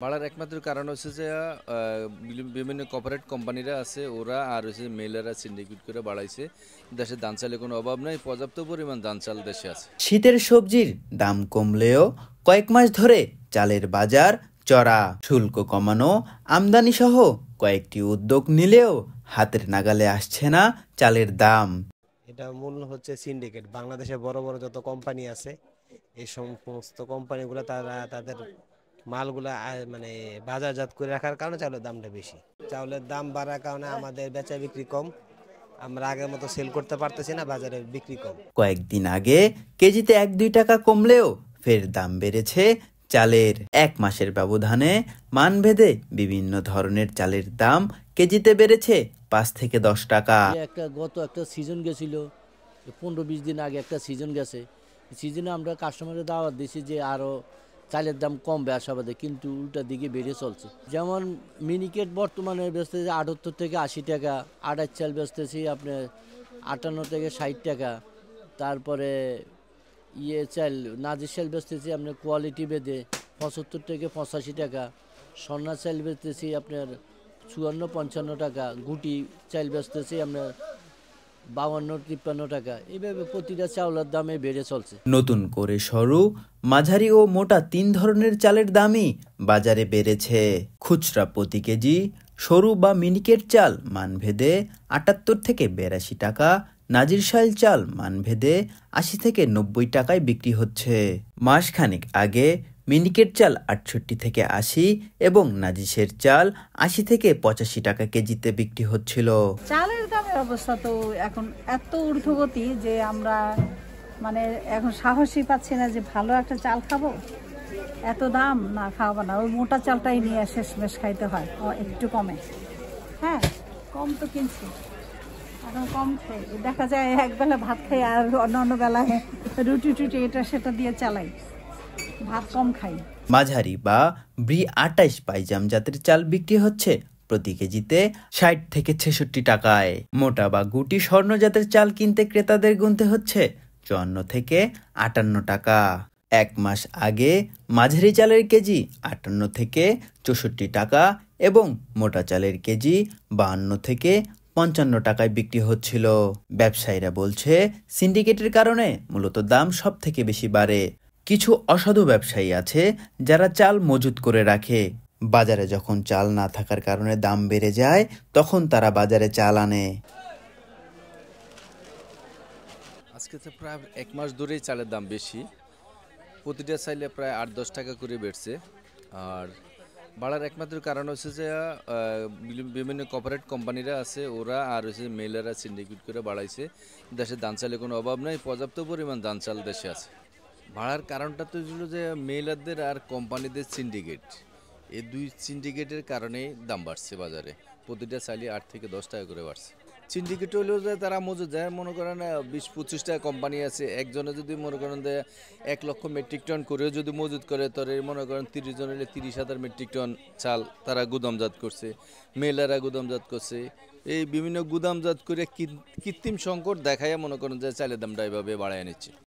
বাড়ার একমাত্র কারণ হচ্ছে যে বিভিন্ন কর্পোরেট কোম্পানিরা আছে ওরা আর হচ্ছে মেলারা সিন্ডিকেট করে বাড়াইছে। দেশে ধান চালের কোনো অভাব নাই, পর্যাপ্ত পরিমাণ ধান চাল দেশে আছে। শীতের সবজির দাম কমলেও কয়েক মাস ধরে চালের বাজার চড়া। শুল্ক কমানো, আমদানি সহ কয়েকটি উদ্যোগ নিলেও হাতের নাগালে আসছে না চালের দাম। এটা মূল হচ্ছে সিন্ডিকেট। বাংলাদেশে বড় বড় যত কোম্পানি আছে এই সমস্ত কোম্পানিগুলো তারা তাদের মালগুলা মানে বাজারজাত করে রাখার কারণে চাউলের দামটা বেশি। চাউলের দাম বাড়ার কারণে আমাদের বেচা বিক্রি কম, আমরা আগের মতো সেল করতে পারতেছি না, বাজারে বিক্রি কম। কয়েকদিন আগে কেজিতে 1-2 টাকা কমলেও ফের দাম বেড়েছে চালের। এক মাসের ব্যবধানে মানভেদে বিভিন্ন ধরনের চালের দাম কেজিতে বেড়েছে 5 থেকে 10 টাকা। গত একটা সিজন গেছিল, 15-20 দিন আগে একটা সিজন গেছে। সিজনে আমরা কাস্টমারের দাওয়াত দিয়েছি যে আরও চালের দাম কমবে আশাবাদে, কিন্তু উল্টা দিকে বেড়ে চলছে। যেমন মিনিকেট বর্তমানে বেচতেছে 78 থেকে 80 টাকা, আড়াই চাল বেচতেছি আপনার 58 থেকে 60 টাকা। তারপরে চাল নাজির চাল বেচতেছি আপনার কোয়ালিটি বেঁধে 75 থেকে 85 টাকা। সন্না চাল বেচতেছি আপনার 54-55 টাকা। গুটি চাল বেচতেছি আপনার 52-53 টাকা। এইভাবে প্রতিটা চাউলের দামে বেড়ে চলছে। নতুন করে সরু, মাঝারি ও মোটা 3 ধরনের চালের দামই বাজারে বেড়েছে। খুচরা প্রতি কেজি সরু বা মিনিকেট চাল মানভেদে 78 থেকে 82 টাকা, নাজিরশাইল চাল মানভেদে 80 থেকে 90 টাকায় বিক্রি হচ্ছে। মাসখানেক আগে মিনিকেট চাল 68 থেকে 80 এবং নাজিশের চাল 80 থেকে 85 টাকা কেজিতে বিক্রি হচ্ছিল। চালের দামের অবস্থা তো এখন এত ঊর্ধ্বগতি যে আমরা মানে এখন সাহসই পাচ্ছি না যে ভালো একটা চাল খাবো। এত দাম না, খাওয়াবো না, ওই মোটা চালটাই নিয়ে শেষমেশ খাইতে হয় একটু কমে। হ্যাঁ, কম তো কিনছি, এখন কম খাই, দেখা যায় একবেলা ভাত খাই আর অন্য বেলায় রুটি টুটি এটা সেটা দিয়ে চালাই, ভাত কম খাই। মাঝারি বা ব্রি 28 পাইজাম জাতের চাল বিক্রি হচ্ছে প্রতি কেজিতে 60 থেকে 66 টাকায়। মোটা বা গুটি স্বর্ণ জাতের চাল কিনতে ক্রেতাদের গুনতে হচ্ছে 54 থেকে 58 টাকা। এক মাস আগে মাঝারি চালের কেজি 58 থেকে 64 টাকা এবং মোটা চালের কেজি 52 থেকে 55 টাকায় বিক্রি হচ্ছিল। ব্যবসায়ীরা বলছে সিন্ডিকেটের কারণে মূলত দাম সব থেকে বেশি বাড়ে। কিছু অসাধু ব্যবসায়ী আছে যারা চাল মজুত করে রাখে। বাজারে যখন চাল না থাকার কারণে দাম বেড়ে যায় তখন তারা বাজারে চাল আনে। আজকে তো প্রায় 1 মাস ধরেই চালের দাম বেশি। প্রতিটা চাইলে প্রায় 8-10 টাকা করে বেড়েছে। আর বাড়ার একমাত্র কারণ হচ্ছে যে বিভিন্ন কর্পোরেট কোম্পানিরা আছে ওরা আর হচ্ছে মেলারা সিন্ডিকেট করে বাড়াইছে। দেশে ধান চালের কোনো অভাব নাই, পর্যাপ্ত পরিমাণ ধান চাল দেশে আছে। ভাড়ার কারণটা তো ছিল যে মেলারদের আর কোম্পানিদের সিন্ডিকেট, এই দুই সিন্ডিকেটের কারণেই দাম বাড়ছে বাজারে। প্রতিটা চাইলে 8 থেকে 10 টাকা করে বাড়ছে। সিন্ডিকেট হলেও যে তারা মজুদ যায়, মনে করেন 20-25টা কোম্পানি আছে, একজনে যদি মনে করেন যে 1 লক্ষ মেট্রিক টন করেও যদি মজুদ করে, তাহলে মনে করেন 30 জন হলে 30,000 মেট্রিক টন চাল তারা গুদামজাত করছে, মেলারা গুদামজাত করছে। এই বিভিন্ন গুদামজাত করে কৃত্রিম সংকট দেখায় মনে করেন যে চালের দামটা এভাবে বাড়ায় নিচ্ছে।